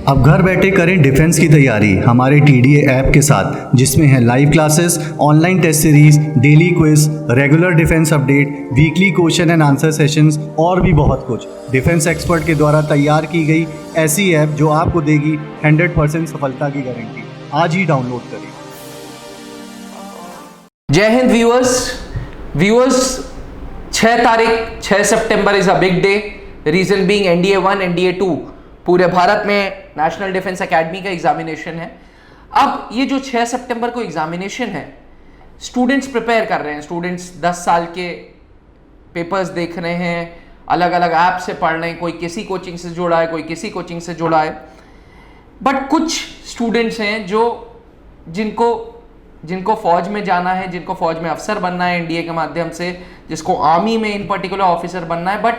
अब घर बैठे करें डिफेंस की तैयारी हमारे टीडीए ऐप के साथ, जिसमें है live classes, online test series, daily quiz, regular defence update, weekly question and answer sessions और भी बहुत कुछ। डिफेंस एक्सपर्ट के द्वारा तैयार की गई ऐसी ऐप जो आपको देगी 100% सफलता की गारंटी। आज ही डाउनलोड करें। जय Hind viewers 6 September is a big day. Reason being NDA 1 NDA 2 पूरे भारत में नेशनल डिफेंस एकेडमी का एग्जामिनेशन है। अब ये जो 6 सितंबर को एग्जामिनेशन है, स्टूडेंट्स प्रिपेयर कर रहे हैं। स्टूडेंट्स 10 साल के पेपर्स देख रहे हैं, अलग अलग ऐप से पढ़ रहे हैं, कोई किसी कोचिंग से जुड़ा है, कोई किसी कोचिंग से जुड़ा है। बट कुछ स्टूडेंट्स हैं जिनको फौज में जाना है, जिनको फौज में अफसर बनना है एनडीए के माध्यम से, जिसको आर्मी में इन पर्टिकुलर ऑफिसर बनना है, बट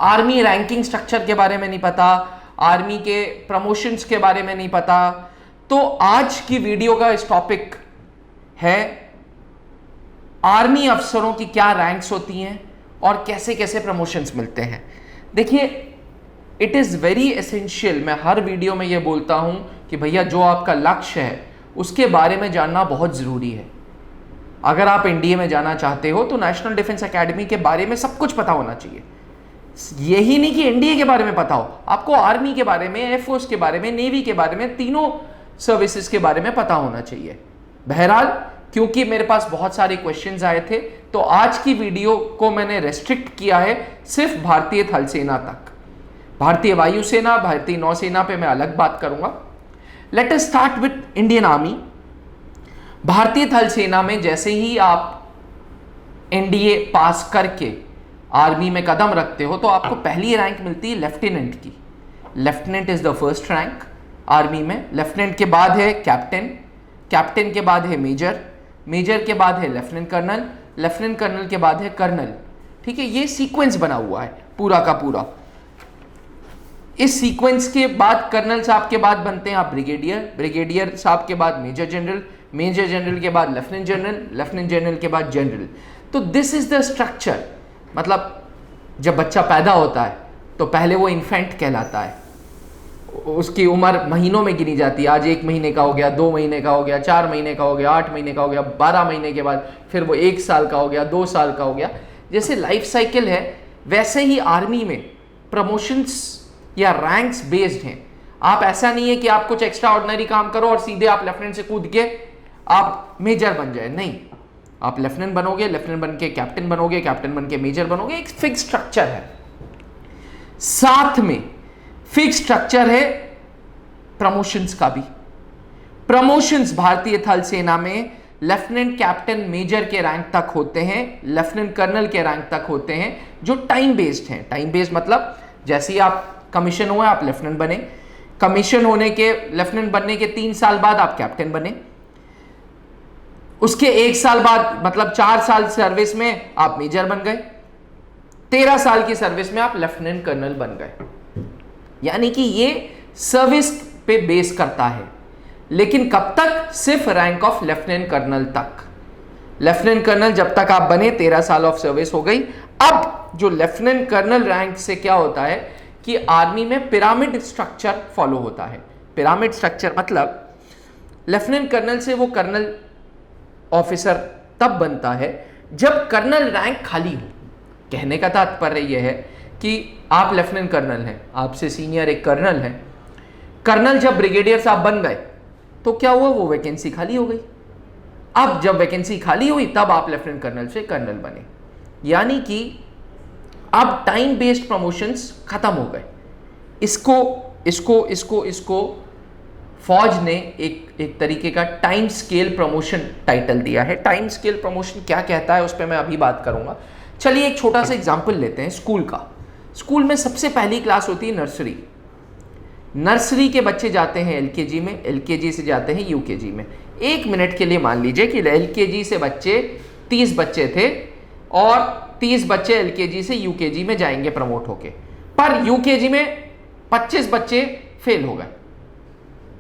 आर्मी रैंकिंग स्ट्रक्चर के बारे में नहीं पता, आर्मी के प्रमोशंस के बारे में नहीं पता। तो आज की वीडियो का इस टॉपिक है आर्मी अफसरों की क्या रैंक्स होती हैं और कैसे कैसे प्रमोशंस मिलते हैं। देखिए, इट इज वेरी एसेंशियल। मैं हर वीडियो में यह बोलता हूं कि भैया जो आपका लक्ष्य है उसके बारे में जानना बहुत जरूरी है। अगर आप एनडीए में जाना चाहते हो तो नेशनल डिफेंस एकेडमी के बारे में सब कुछ पता होना चाहिए। यही नहीं कि एनडीए के बारे में पता हो, आपको आर्मी के बारे में, एयरफोर्स के बारे में, नेवी के बारे में, तीनों सर्विसेज के बारे में पता होना चाहिए। बहरहाल, क्योंकि मेरे पास बहुत सारे क्वेश्चंस आए थे तो आज की वीडियो को मैंने रेस्ट्रिक्ट किया है सिर्फ भारतीय थल सेना तक। भारतीय वायुसेना, भारतीय नौसेना पे मैं अलग बात करूंगा। Let us start with Indian army. भारतीय थल सेना में जैसे ही आप एनडीए पास करके आर्मी में कदम रखते हो तो आपको पहली रैंक मिलती है लेफ्टिनेंट की। Lieutenant is the first rank army में। लेफ्टिनेंट के बाद है कैप्टन, कैप्टन के बाद है मेजर, मेजर के बाद है लेफ्टिनेंट कर्नल, लेफ्टिनेंट कर्नल के बाद है कर्नल। ठीक है, ये सीक्वेंस बना हुआ है पूरा का पूरा। इस सीक्वेंस के बाद कर्नल साहब के बाद बनते हैं आप ब्रिगेडियर, ब्रिगेडियर साहब के बाद मेजर जनरल, मेजर जनरल के बाद लेफ्टिनेंट जनरल, लेफ्टिनेंट जनरल के बाद जनरल। तो दिस इज द स्ट्रक्चर। मतलब जब बच्चा पैदा होता है तो पहले वो इन्फेंट कहलाता है, उसकी उम्र महीनों में गिनी जाती है। आज 1 महीने का हो गया, 2 महीने का हो गया, 4 महीने का हो गया, 8 महीने का हो गया, 12 महीने के बाद फिर वो 1 साल का हो गया, 2 साल का हो गया। जैसे लाइफ साइकिल है वैसे ही आर्मी में प्रमोशंस या रैंक्स बेस्ड हैं। आप ऐसा नहीं है कि आप कुछ एक्स्ट्रा ऑर्डिनरी काम करो और सीधे आप लेफ्टिनेंट से कूद के आप मेजर बन जाए, नहीं। आप लेफ्टिनेंट बनोगे, लेफ्टिनेंट बन के कैप्टन बनोगे, कैप्टन बन के मेजर बनोगे। एक फिक्स स्ट्रक्चर है। साथ में फिक्स स्ट्रक्चर है प्रमोशंस का भी। प्रमोशंस भारतीय थल सेना में लेफ्टिनेंट, कैप्टन, मेजर के रैंक तक होते हैं, लेफ्टिनेंट कर्नल के रैंक तक होते हैं, जो टाइम बेस्ड हैं। टाइम बेस्ड मतलब जैसे ही आप कमीशन हुए आप लेफ्टिनेंट बने, कमीशन होने के लेफ्टिनेंट बनने के 3 साल बाद आप कैप्टन बने, उसके 1 साल बाद मतलब 4 साल सर्विस में आप मेजर बन गए, 13 साल की सर्विस में आप लेफ्टिनेंट कर्नल बन गए। यानी कि ये सर्विस पे बेस करता है। लेकिन कब तक? सिर्फ रैंक ऑफ लेफ्टिनेंट कर्नल तक। लेफ्टिनेंट कर्नल जब तक आप बने 13 साल ऑफ सर्विस हो गई। अब जो लेफ्टिनेंट कर्नल रैंक से क्या होता है कि आर्मी में पिरामिड स्ट्रक्चर फॉलो होता है। पिरामिड स्ट्रक्चर मतलब लेफ्टिनेंट कर्नल से वो कर्नल ऑफिसर तब बनता है जब कर्नल रैंक खाली हो। कहने का तात्पर्य यह है कि आप लेफ्टिनेंट कर्नल हैं, आपसे सीनियर एक कर्नल है। कर्नल जब ब्रिगेडियर साहब बन गए तो क्या हुआ, वो वैकेंसी खाली हो गई। अब जब वैकेंसी खाली हुई तब आप लेफ्टिनेंट कर्नल से कर्नल बने। यानी कि अब टाइम बेस्ड प्रमोशंस खत्म हो गए। इसको फौज ने एक तरीके का टाइम स्केल प्रमोशन टाइटल दिया है। टाइम स्केल प्रमोशन क्या कहता है उस पर मैं अभी बात करूंगा। चलिए एक छोटा सा एग्जांपल लेते हैं स्कूल का। स्कूल में सबसे पहली क्लास होती है नर्सरी। नर्सरी के बच्चे जाते हैं एलकेजी में, एलकेजी से जाते हैं यूकेजी में। 1 मिनट के लिए मान लीजिए कि एलकेजी से बच्चे 30 बच्चे थे और 30 बच्चे एलकेजी से यूकेजी में जाएंगे प्रमोट होके, पर यूकेजी में 25 बच्चे फेल हो गए।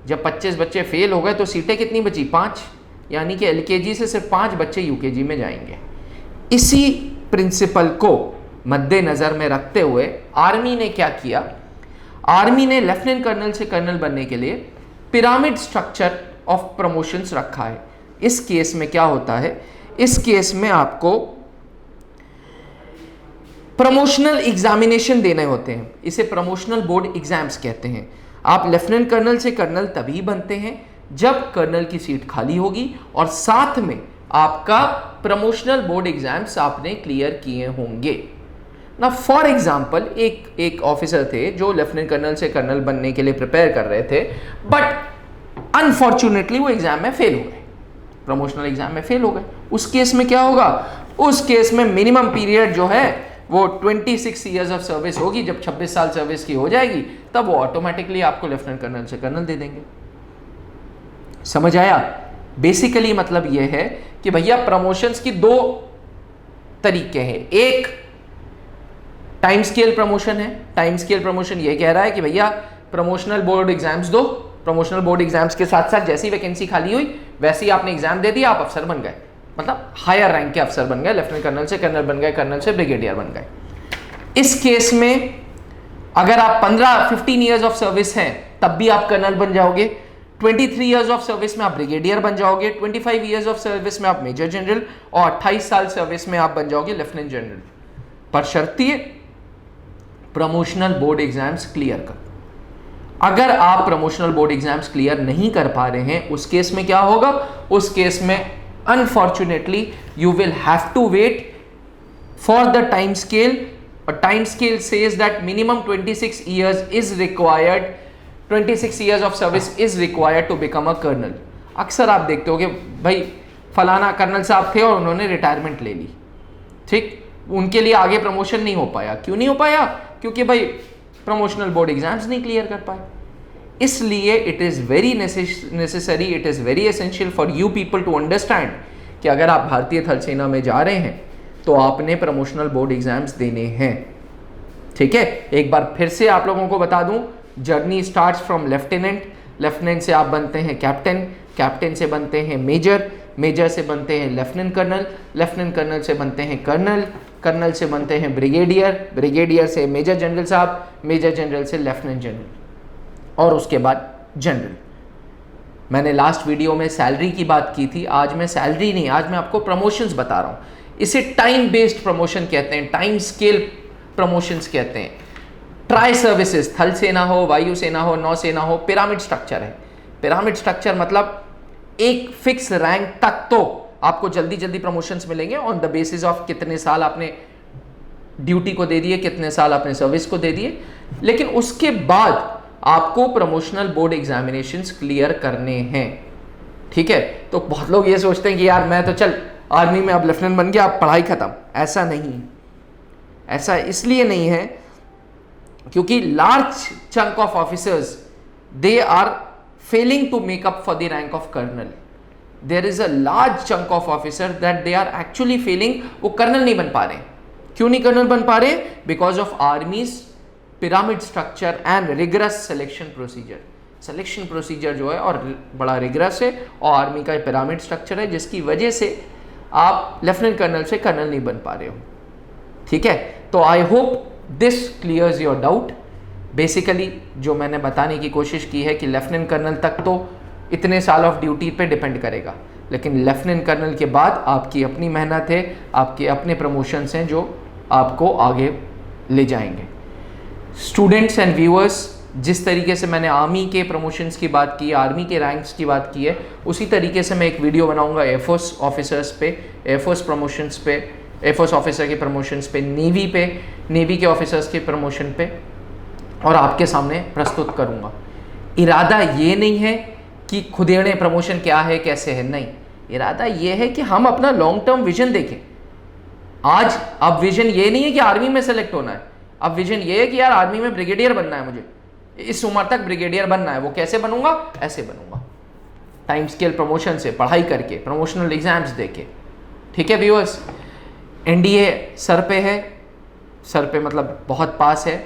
जब 25 बच्चे फेल हो गए तो सीटें कितनी बची? 5। यानी कि एलकेजी से सिर्फ 5 बच्चे यूकेजी में जाएंगे। इसी प्रिंसिपल को मद्देनजर में रखते हुए आर्मी ने क्या किया, आर्मी ने लेफ्टिनेंट कर्नल से कर्नल बनने के लिए पिरामिड स्ट्रक्चर ऑफ प्रमोशंस रखा है। इस केस में क्या होता है, इस केस में आपको प्रमोशनल एग्जामिनेशन देने होते हैं, इसे प्रमोशनल बोर्ड एग्जाम्स कहते हैं। आप लेफ्टिनेंट कर्नल से कर्नल तभी बनते हैं जब कर्नल की सीट खाली होगी और साथ में आपका प्रमोशनल बोर्ड एग्जाम्स आपने क्लियर किए होंगे ना। फॉर एग्जाम्पल एक ऑफिसर थे जो लेफ्टिनेंट कर्नल से कर्नल बनने के लिए प्रिपेयर कर रहे थे, बट अनफॉर्चुनेटली वो एग्जाम में फेल हो गए, प्रमोशनल एग्जाम में फेल हो गए। उस केस में क्या होगा, उस केस में मिनिमम पीरियड जो है वो 26 ईयर्स ऑफ सर्विस होगी। जब 26 साल सर्विस की हो जाएगी तब वो ऑटोमेटिकली आपको लेफ्टिनेंट कर्नल से कर्नल दे देंगे। समझ आया? बेसिकली मतलब यह है कि भैया प्रमोशंस की दो तरीके हैं। एक टाइम स्केल प्रमोशन है। टाइम स्केल प्रमोशन यह कह रहा है कि भैया प्रमोशनल बोर्ड एग्जाम्स दो, प्रमोशनल बोर्ड एग्जाम्स के साथ साथ जैसी वैकेंसी खाली हुई वैसे ही आपने एग्जाम दे दिया, आप अफसर बन गए, मतलब हायर रैंक के अफसर बन गए, लेफ्टिनेंट कर्नल से कर्नल बन गए, कर्नल से ब्रिगेडियर बन गए। इस केस में अगर आप 15 ईयर्स ऑफ सर्विस हैं तब भी आप कर्नल बन जाओगे, 23 ईयर्स ऑफ सर्विस में आप ब्रिगेडियर बन जाओगे, 25 ईयर्स ऑफ सर्विस में आप मेजर जनरल और 28 साल सर्विस में आप बन जाओगे लेफ्टिनेंट जनरल, पर शर्तिए प्रमोशनल बोर्ड एग्जाम्स क्लियर कर। अगर आप प्रमोशनल बोर्ड एग्जाम्स क्लियर नहीं कर पा रहे हैं उस केस में क्या होगा, उस केस में unfortunately you will have to wait for the time scale. A time scale says that minimum 26 years is required, 26 years of service is required to become a colonel। अक्सर आप देखते हो कि भाई फलाना कर्नल साहब थे और उन्होंने रिटायरमेंट ले ली, ठीक, उनके लिए आगे प्रमोशन नहीं हो पाया। क्यों नहीं हो पाया? क्योंकि भाई प्रमोशनल बोर्ड एग्जाम्स नहीं क्लियर कर पाए। इसलिए it is very necessary, it is very essential for you people to understand कि अगर आप भारतीय थल सेना में जा रहे हैं तो आपने प्रमोशनल बोर्ड एग्जाम्स देने हैं। ठीक है, एक बार फिर से आप लोगों को बता दूं, journey starts from lieutenant, lieutenant से आप बनते हैं कैप्टन, कैप्टन से बनते हैं मेजर, मेजर से बनते हैं लेफ्टिनेंट कर्नल, लेफ्टिनेंट कर्नल से बनते हैं कर्नल, कर्नल से बनते हैं ब्रिगेडियर, ब्रिगेडियर से मेजर जनरल साहब, मेजर जनरल से लेफ्टिनेंट जनरल और उसके बाद जनरल। मैंने लास्ट वीडियो में सैलरी की बात की थी, आज मैं सैलरी नहीं, आज मैं आपको प्रमोशंस बता रहा हूँ। इसे टाइम बेस्ड प्रमोशन कहते हैं, टाइम स्केल प्रमोशंस कहते हैं। ट्राई सर्विसेज, थल सेना हो, वायु सेना हो, नौसेना हो, पिरामिड स्ट्रक्चर है। पिरामिड स्ट्रक्चर मतलब एक फिक्स रैंक तक तो आपको जल्दी जल्दी प्रमोशंस मिलेंगे ऑन द बेसिस ऑफ कितने साल आपने ड्यूटी को दे दिए, कितने साल आपने सर्विस को दे दिए, लेकिन उसके बाद आपको प्रमोशनल बोर्ड एग्जामिनेशंस क्लियर करने हैं। ठीक है, तो बहुत लोग ये सोचते हैं कि यार मैं तो चल आर्मी में अब लेफ्टिनेंट बन गया, अब पढ़ाई खत्म। ऐसा नहीं, ऐसा इसलिए नहीं है क्योंकि large chunk of officers they are failing to make up for the rank of colonel. There is a large chunk of officer that they are actually failing, वो कर्नल नहीं बन पा रहे। क्यों नहीं कर्नल बन पा रहे? Because of आर्मीज pyramid structure and rigorous selection procedure. Selection procedure जो है और बड़ा रिगरस है और आर्मी का पिरामिड स्ट्रक्चर है, जिसकी वजह से आप लेफ्टिनेंट कर्नल से कर्नल नहीं बन पा रहे हो। ठीक है, तो I hope this clears your doubt. Basically जो मैंने बताने की कोशिश की है कि लेफ्टिनेंट कर्नल तक तो इतने साल ऑफ ड्यूटी पे डिपेंड करेगा, लेकिन लेफ्टिनेंट कर्नल के बाद आपकी अपनी मेहनत है, आपके अपने प्रमोशंस हैं जो आपको आगे ले जाएंगे। स्टूडेंट्स एंड व्यूअर्स, जिस तरीके से मैंने आर्मी के प्रमोशंस की बात की, आर्मी के रैंक्स की बात की है, उसी तरीके से मैं एक वीडियो बनाऊंगा एयरफोर्स ऑफिसर्स पे, एयरफोर्स प्रमोशंस पे, एयरफोर्स ऑफिसर के प्रमोशंस पे, नेवी के ऑफिसर्स के प्रमोशन पे, और आपके सामने प्रस्तुत करूंगा। इरादा ये नहीं है कि खुदेड़े प्रमोशन क्या है कैसे है, नहीं, इरादा ये है कि हम अपना लॉन्ग टर्म विजन देखें। आज अब विजन ये नहीं है कि आर्मी में सेलेक्ट होना है, अब विजन ये है कि यार आर्मी में ब्रिगेडियर बनना है, मुझे इस उम्र तक ब्रिगेडियर बनना है। वो कैसे बनूंगा? ऐसे बनूंगा, टाइम स्केल प्रमोशन से, पढ़ाई करके, प्रमोशनल एग्जाम्स देके। ठीक है व्यूअर्स, एनडीए सर पे है, सर पे मतलब बहुत पास है।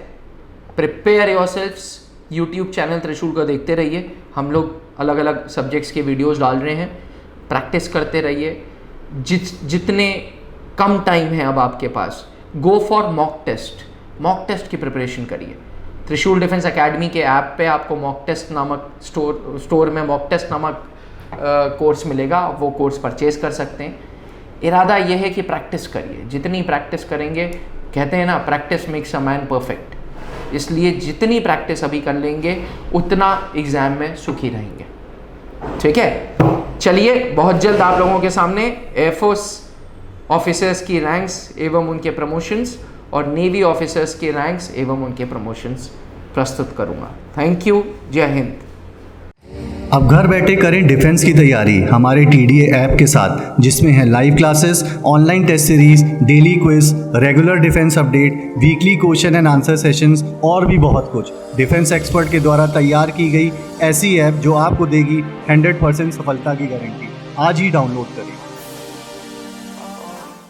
प्रिपेयर योरसेल्व्स, यूट्यूब चैनल त्रिशूल को देखते रहिए, हम लोग अलग अलग सब्जेक्ट्स के वीडियोस डाल रहे हैं, प्रैक्टिस करते रहिए। जितने कम टाइम है अब आपके पास, go for mock test, mock test की प्रिपरेशन करिए। त्रिशूल डिफेंस एकेडमी के ऐप पे आपको मॉक टेस्ट नामक स्टोर में मॉक टेस्ट नामक कोर्स मिलेगा, वो कोर्स परचेज कर सकते हैं। इरादा यह है कि प्रैक्टिस करिए, जितनी प्रैक्टिस करेंगे, कहते हैं ना practice makes a man perfect, इसलिए जितनी प्रैक्टिस अभी कर लेंगे उतना एग्ज़ाम में सुखी रहेंगे। ठीक है, चलिए बहुत जल्द आप लोगों के सामने एयरफोर्स ऑफिसर्स की रैंक्स एवं उनके प्रमोशंस और नेवी ऑफिसर्स के रैंक्स एवं उनके प्रमोशंस प्रस्तुत करूंगा। थैंक यू, जय हिंद। अब घर बैठे करें डिफेंस की तैयारी हमारे TDA ऐप के साथ, जिसमें है live classes, online test series, daily quiz, regular defence update, weekly question and answer sessions और भी बहुत कुछ। डिफेंस एक्सपर्ट के द्वारा तैयार की गई ऐसी ऐप जो आपको देगी 100% सफलता की गारंटी। आज ही डाउनलोड करें।